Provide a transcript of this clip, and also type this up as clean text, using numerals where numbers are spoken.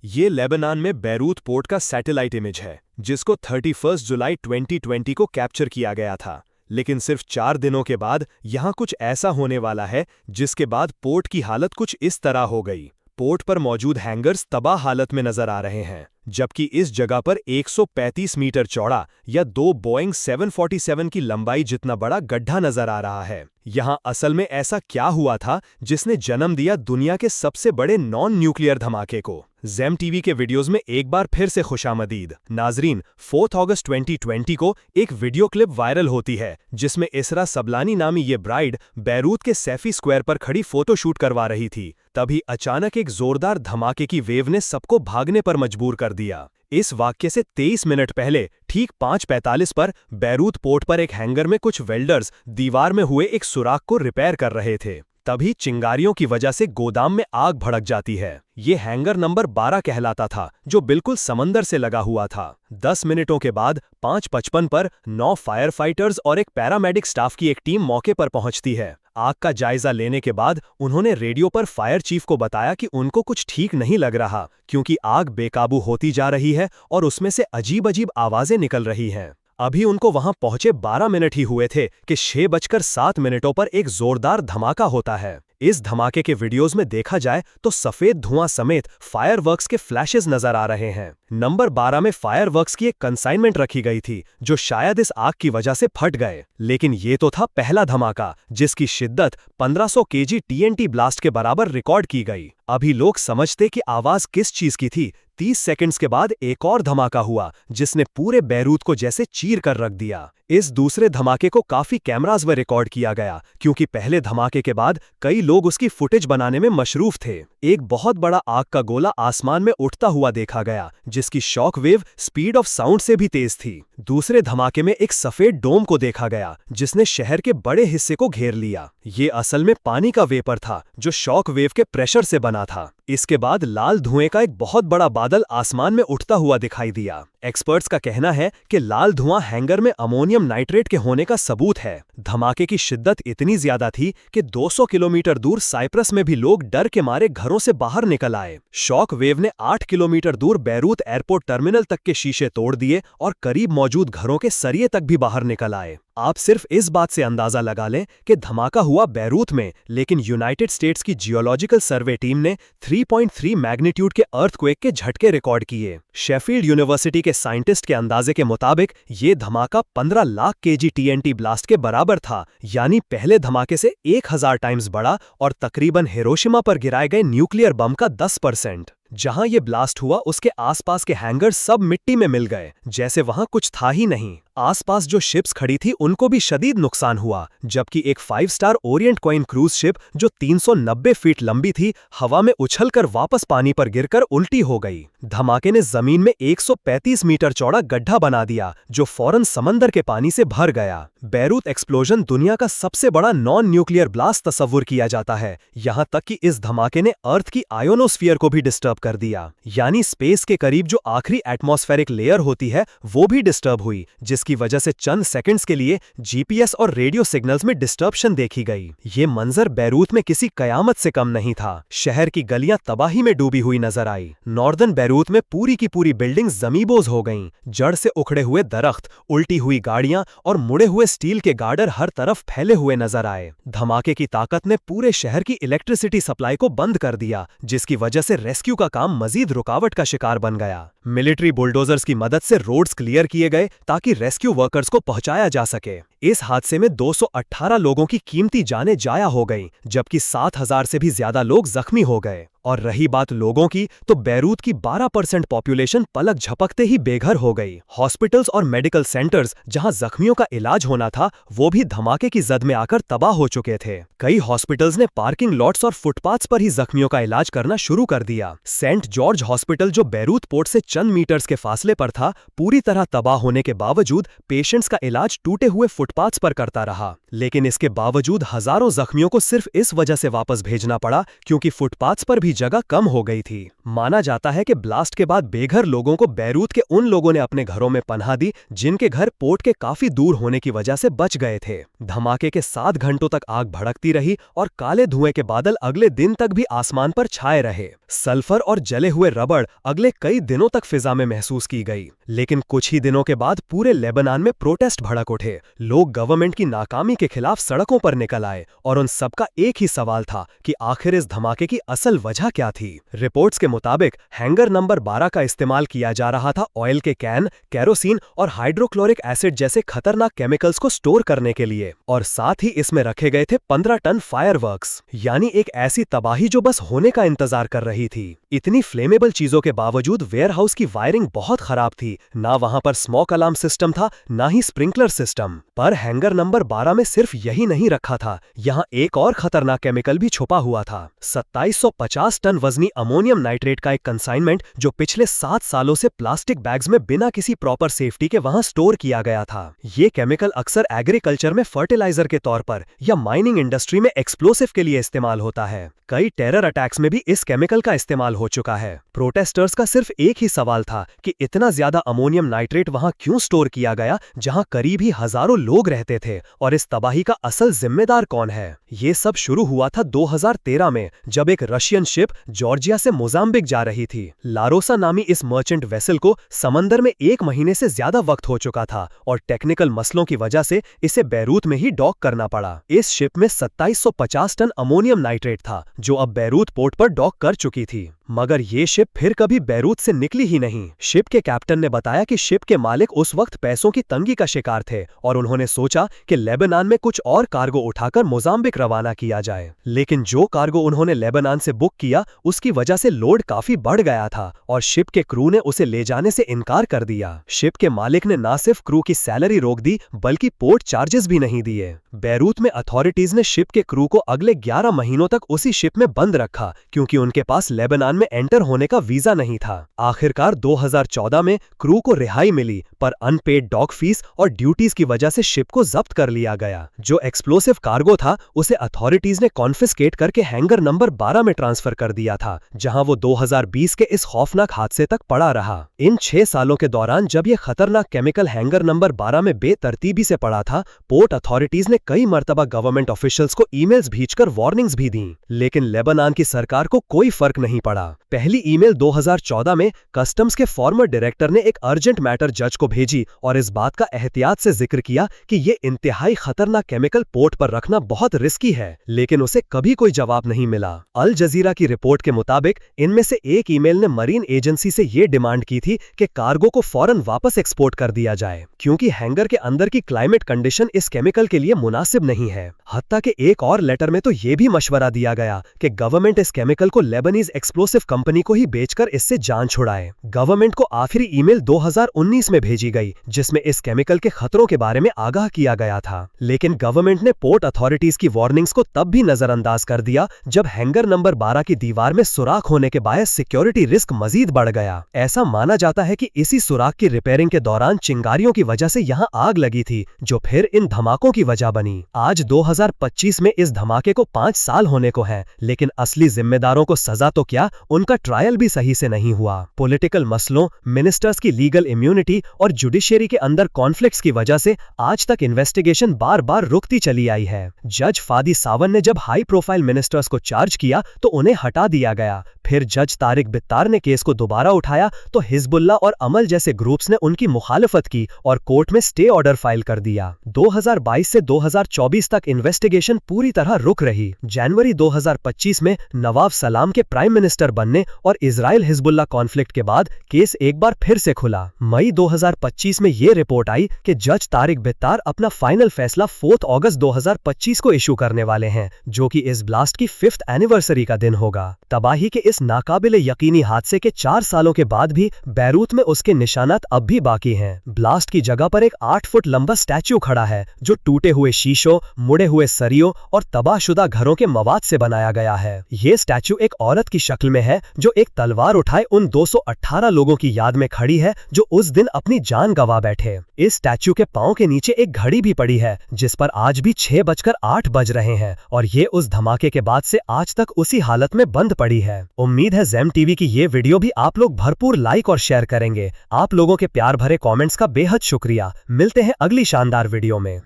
ये लेबनान में Beirut port का सैटेलाइट इमेज है, जिसको 31 जुलाई 2020 को कैप्चर किया गया था। लेकिन सिर्फ 4 दिनों के बाद यहाँ कुछ ऐसा होने वाला है, जिसके बाद पोर्ट की हालत कुछ इस तरह हो गई। पोर्ट पर मौजूद हैंगर्स तबाह हालत में नजर आ रहे हैं, जबकि इस जगह पर 135 मीटर चौड़ा या 2 बोइंग 747 की लंबाई जितना बड़ा गड्ढा नजर आ रहा है। यहाँ असल में ऐसा क्या हुआ था जिसने जन्म दिया दुनिया के सबसे बड़े नॉन न्यूक्लियर धमाके को? ज़ेम टीवी के वीडियोस में एक बार फिर से खुशामदीद। नाजरीन, 4 अगस्त 2020 को एक वीडियो क्लिप वायरल होती है, जिसमें इसरा सबलानी नामी ये ब्राइड बैरूत के सैफी स्क्वायर पर खड़ी फोटोशूट करवा रही थी। तभी अचानक एक जोरदार धमाके की वेव ने सबको भागने पर मजबूर कर दिया। इस वाक्य से 23 मिनट पहले ठीक 5:45 पर बैरूत पोर्ट पर एक हैंगर में कुछ वेल्डर्स दीवार में हुए एक सुराख को रिपेयर कर रहे थे। तभी चिंगारियों की वजह से गोदाम में आग भड़क जाती है। ये हैंगर नंबर 12 कहलाता था, जो बिल्कुल समंदर से लगा हुआ था। 10 मिनटों के बाद 5:55 पर 9 फायर फाइटर्स और एक पैरामेडिक स्टाफ की एक टीम मौके पर पहुंचती है। आग का जायजा लेने के बाद उन्होंने रेडियो पर फायर चीफ को बताया कि उनको कुछ ठीक नहीं लग रहा, क्योंकि आग बेकाबू होती जा रही है और उसमें से अजीब अजीब आवाजें निकल रही हैं। अभी उनको वहां पहुंचे 12 मिनट ही हुए थे कि 6:07 पर एक जोरदार धमाका होता है। इस धमाके के वीडियोस में देखा जाए तो सफेद धुआं समेत फायरवर्क्स के फ्लैशेस नजर आ रहे हैं। नंबर 12 में फायरवर्क्स की एक कंसाइनमेंट रखी गई थी, जो शायद इस आग की वजह से फट गए। लेकिन ये तो था पहला धमाका, जिसकी शिद्दत 1500 केजी टीएनटी ब्लास्ट के बराबर रिकॉर्ड की गई। अभी लोग समझते कि आवाज किस चीज की थी। 30 सेकंड्स के बाद एक और धमाका हुआ, जिसने पूरे बैरूत को जैसे चीर कर रख दिया। इस दूसरे धमाके को काफी कैमरास में रिकॉर्ड किया गया, क्योंकि पहले धमाके के बाद कई लोग उसकी फुटेज बनाने में मशरूफ थे। एक बहुत बड़ा आग का गोला आसमान में उठता हुआ देखा गया, जिसकी shock wave speed of sound से भी तेज थी। दूसरे धमाके में एक सफेद डोम को देखा गया, जिसने शहर के बड़े हिस्से को घेर लिया। ये असल में पानी का वेपर था, जो शॉक वेव के प्रेशर से बना था। इसके बाद लाल धुएं का एक बहुत बड़ा बादल आसमान में उठता हुआ दिखाई दिया। एक्सपर्ट्स का कहना है कि लाल धुआं हैंगर में अमोनियम नाइट्रेट के होने का सबूत है। धमाके की शिद्दत इतनी ज्यादा थी कि 200 किलोमीटर दूर साइप्रस में भी लोग डर के मारे घरों से बाहर निकल आए। शॉक वेव ने 8 किलोमीटर दूर बैरूत एयरपोर्ट टर्मिनल तक के शीशे तोड़ दिए और करीब मौजूद घरों के सरिये तक भी बाहर निकल आए। आप सिर्फ इस बात से अंदाजा लगा लें कि धमाका हुआ बैरूत में, लेकिन यूनाइटेड स्टेट्स की जियोलॉजिकल सर्वे टीम ने 3.3 मैग्नीट्यूड के अर्थक्वेक के झटके रिकॉर्ड किए। शेफील्ड यूनिवर्सिटी के साइंटिस्ट के अंदाजे के मुताबिक ये धमाका 15 लाख केजी टीएनटी ब्लास्ट के बराबर था, यानी पहले धमाके से 1000 टाइम्स बड़ा और तकरीबन हिरोशिमा पर गिराए गए न्यूक्लियर बम का 10%। जहां ये ब्लास्ट हुआ उसके आसपास के हैंगर सब मिट्टी में मिल गए, जैसे वहां कुछ था ही नहीं। आसपास जो शिप्स खड़ी थी उनको भी शदीद नुकसान हुआ, जबकि एक 5 star Orient queen cruise ship जो 390 फीट लंबी थी, हवा में उछलकर वापस पानी पर गिरकर उल्टी हो गई। धमाके ने जमीन में 135 मीटर चौड़ा गड्ढा बना दिया, जो फौरन समंदर के पानी से भर गया। बैरूत एक्सप्लोजन दुनिया का सबसे बड़ा नॉन न्यूक्लियर ब्लास्ट तस्वुर किया जाता है। यहां तक कि इस धमाके ने अर्थ की आयोनोस्फीयर को भी डिस्टर्ब कर दिया, यानी स्पेस के करीब जो आखिरी एटमॉस्फेरिक लेयर होती है वो भी डिस्टर्ब हुई, जिसकी वजह से चंद सेकंड्स के लिए जीपीएस और रेडियो सिग्नल्स में डिस्टर्बशन देखी गई। ये मंजर बैरूत में किसी कयामत से कम नहीं था। शहर की गलियां तबाही में डूबी हुई नजर आई। नॉर्दर्न बैरूत में पूरी की पूरी बिल्डिंग जमीबोज हो गईं। जड़ से उखड़े हुए दरख्त, उल्टी हुई गाड़ियां और मुड़े हुए स्टील के गार्डर हर तरफ फैले हुए नजर आए। धमाके की ताकत ने पूरे शहर की इलेक्ट्रिसिटी सप्लाई को बंद कर दिया, जिसकी वजह से रेस्क्यू का काम मजीद रुकावट का शिकार बन गया। मिलिट्री बुलडोजर्स की मदद से रोड्स क्लियर किए गए ताकि रेस्क्यू वर्कर्स को पहुंचाया जा सके। इस हादसे में 218 लोगों की कीमती जानें जाया हो गईं, जबकि 7000 से भी ज्यादा लोग जख्मी हो गए। और रही बात लोगों की, तो बैरूत की 12% पॉपुलेशन पलक झपकते ही बेघर हो गई। हॉस्पिटल्स और मेडिकल सेंटर्स जहां जख्मियों का इलाज होना था, वो भी धमाके की जद में आकर तबाह हो चुके थे। कई हॉस्पिटल्स ने पार्किंग लॉट्स और फुटपाथ्स पर ही जख्मियों का इलाज करना शुरू कर दिया। सेंट जॉर्ज हॉस्पिटल, जो बैरूत पोर्ट से चंद मीटर्स के फासले पर था, पूरी तरह तबाह होने के बावजूद पेशेंट्स का इलाज टूटे हुए फुटपाथ्स पर करता रहा। लेकिन इसके बावजूद हजारों जख्मियों को सिर्फ इस वजह से वापस भेजना पड़ा क्योंकि फुटपाथ्स पर भी जगह कम हो गई थी। माना जाता है कि ब्लास्ट के बाद बेघर लोगों को बैरूत के उन लोगों ने अपने घरों में पनाह दी जिनके घर पोर्ट के काफी दूर होने की वजह से बच गए थे। धमाके के 7 घंटों तक आग भड़कती रही और काले धुएं के बादल अगले दिन तक भी आसमान पर छाए रहे। सल्फर और जले हुए रबड़ अगले कई दिनों तक फिजा में महसूस की गई। लेकिन कुछ ही दिनों के बाद पूरे लेबनान में प्रोटेस्ट भड़क उठे। लोग गवर्नमेंट की नाकामी के खिलाफ सड़कों पर निकल आए और उन सबका एक ही सवाल था कि आखिर इस धमाके की असल वजह क्या थी। रिपोर्ट्स के मुताबिक हैंगर नंबर 12 का इस्तेमाल किया जा रहा था ऑयल के कैन, केरोसिन और हाइड्रोक्लोरिक एसिड जैसे खतरनाक केमिकल्स को स्टोर करने के लिए, और साथ ही इसमें रखे गए थे 15 टन फायरवर्क्स, यानी एक ऐसी तबाही जो बस होने का इंतजार कर रही थी। इतनी फ्लेमेबल चीजों के बावजूद वेयरहाउस की वायरिंग बहुत खराब थी। ना वहां पर स्मोक अलार्म सिस्टम था, ना ही स्प्रिंकलर सिस्टम। पर हैंगर नंबर 12 में सिर्फ यही नहीं रखा था, यहाँ एक और खतरनाक केमिकल भी छुपा हुआ था। 2750 टन वजनी अमोनियम नाइट्रेट का एक कंसाइनमेंट जो पिछले 7 सालों से प्लास्टिक बैग्स में बिना किसी प्रॉपर सेफ्टी के वहां स्टोर किया गया था। ये केमिकल अक्सर एग्रीकल्चर में फर्टिलाइजर के तौर पर या माइनिंग इंडस्ट्री में एक्सप्लोसिव के लिए इस्तेमाल होता है। कई टेरर अटैक्स में भी इस केमिकल का इस्तेमाल हो चुका है। प्रोटेस्टर्स का सिर्फ एक ही सवाल था कि इतना ज्यादा अमोनियम नाइट्रेट वहां क्यों स्टोर किया गया जहां करीब ही हजारों लोग रहते थे, और इस तबाही का असल जिम्मेदार कौन है। ये सब शुरू हुआ था 2013 में, जब एक रशियन शिप जॉर्जिया से मोजाम्बिक जा रही थी। लारोसा नामी इस मर्चेंट वेसल को समंदर में 1 महीने से ज्यादा वक्त हो चुका था और टेक्निकल मसलों की वजह से इसे बैरूत में ही डॉक करना पड़ा। इस शिप में 2750 टन अमोनियम नाइट्रेट था जो अब बैरूत पोर्ट पर डॉक कर चुकी थी। मगर ये शिप फिर कभी बैरूत से निकली ही नहीं। शिप के कैप्टन ने बताया कि शिप के मालिक उस वक्त पैसों की तंगी का शिकार थे और उन्होंने सोचा कि लेबनान में कुछ और कार्गो उठाकर मोजाम्बिक रवाना किया जाए। लेकिन जो कार्गो उन्होंने लेबनान से बुक किया उसकी वजह से लोड काफी बढ़ गया था और शिप के क्रू ने उसे ले जाने से इनकार कर दिया। शिप के मालिक ने न सिर्फ क्रू की सैलरी रोक दी बल्कि पोर्ट चार्जेस भी नहीं दिए। बैरूत में अथॉरिटीज ने शिप के क्रू को अगले 11 महीनों तक उसी शिप में बंद रखा क्योंकि उनके पास लेबनान में एंटर होने का वीजा नहीं था। आखिरकार 2014 में क्रू को रिहाई मिली, पर अनपेड डॉक फीस और ड्यूटीज की वजह से शिप को जब्त कर लिया गया। जो एक्सप्लोसिव कार्गो था उसे अथॉरिटीज ने कॉन्फिस्केट करके हैंगर नंबर 12 में ट्रांसफर कर दिया था, जहां वो 2020 के इस खौफनाक हादसे तक पड़ा रहा। इन 6 सालों के दौरान जब ये खतरनाक केमिकल हैंगर नंबर 12 में बेतरतीबी से पड़ा था, पोर्ट अथॉरिटीज ने कई मर्तबा गवर्नमेंट ऑफिशियल्स को ईमेल्स भेजकर वार्निंग्स भी दी, लेकिन लेबनान की सरकार को कोई फर्क नहीं पड़ा। पहली ईमेल 2014 में कस्टम्स के फॉर्मर डायरेक्टर ने एक अर्जेंट मैटर जज को भेजी और इस बात का एहतियात से जिक्र किया कि ये इंतहाई खतरनाक केमिकल पोर्ट पर रखना बहुत रिस्की है, लेकिन उसे कभी कोई जवाब नहीं मिला। अल जजीरा की रिपोर्ट के मुताबिक इनमें से एक ईमेल ने मरीन एजेंसी से ये डिमांड की थी कि कार्गो को फौरन वापस एक्सपोर्ट कर दिया जाए क्योंकि हैंगर के अंदर की क्लाइमेट कंडीशन इस केमिकल के लिए मुनासिब नहीं है। हत्ता के एक और लेटर में तो ये भी मशवरा दिया गया कि गवर्नमेंट इस केमिकल को लेबनीज एक्सप्लोसिव कंपनी को ही बेचकर इससे जान छुड़ाए। गवर्नमेंट को आखिरी ईमेल 2019 में भेजी गई जिसमें इस केमिकल के खतरों के बारे में आगाह किया गया था, लेकिन गवर्नमेंट ने पोर्ट अथॉरिटीज की वार्निंग्स को तब भी नजरअंदाज कर दिया जब हैंगर नंबर 12 की दीवार में सुराख होने के बायस सिक्योरिटी रिस्क मजीद बढ़ गया। ऐसा माना जाता है कि इसी सुराख की रिपेयरिंग के दौरान चिंगारियों की वजह से यहाँ आग लगी थी जो फिर इन धमाकों की वजह बनी। आज 2025 में इस धमाके को 5 साल होने को है, लेकिन असली जिम्मेदारों को सजा तो क्या, उनका ट्रायल भी सही से नहीं हुआ। पॉलिटिकल मसलों, मिनिस्टर्स की लीगल इम्यूनिटी और जुडिशरी के अंदर कॉन्फ्लिक्ट्स की वजह से आज तक इन्वेस्टिगेशन बार बार रुकती चली आई है। जज फादी सावन ने जब हाई प्रोफाइल मिनिस्टर्स को चार्ज किया तो उन्हें हटा दिया गया। फिर जज तारिक बित्तार ने केस को दोबारा उठाया तो हिजबुल्लाह और अमल जैसे ग्रुप्स ने उनकी मुखालफत की और कोर्ट में स्टे ऑर्डर फाइल कर दिया। 2022 से 2024 तक इन्वेस्टिगेशन पूरी तरह रुक रही। जनवरी 2025 में नवाब सलाम के प्राइम मिनिस्टर बनने और इजराइल हिजबुल्लाह कॉन्फ्लिक्ट के बाद केस एक बार फिर से खुला। मई 2025 में ये रिपोर्ट आई कि जज तारिक बित्तार अपना फाइनल फैसला 4 अगस्त 2025 को इशू करने वाले हैं, जो कि इस ब्लास्ट की 5th एनिवर्सरी का दिन होगा। तबाही के इस नाकाबिले यकीनी हादसे के 4 सालों के बाद भी बैरूत में उसके निशानात अब भी बाकी हैं। ब्लास्ट की जगह पर एक 8 फुट लंबा स्टैच्यू खड़ा है जो टूटे हुए शीशों, मुड़े हुए सरियों और तबाहशुदा घरों के मवाद से बनाया गया है। ये स्टैच्यू एक औरत की शक्ल में में है जो एक तलवार उठाए उन 218 लोगों की याद में खड़ी है जो उस दिन अपनी जान गंवा बैठे। इस स्टैच्यू के पांव के नीचे एक घड़ी भी पड़ी है जिस पर आज भी 6:08 बज रहे हैं और ये उस धमाके के बाद से आज तक उसी हालत में बंद पड़ी है। उम्मीद है ज़ेम टीवी की ये वीडियो भी आप लोग भरपूर लाइक और शेयर करेंगे। आप लोगों के प्यार भरे कमेंट्स का बेहद शुक्रिया। मिलते हैं अगली शानदार वीडियो में।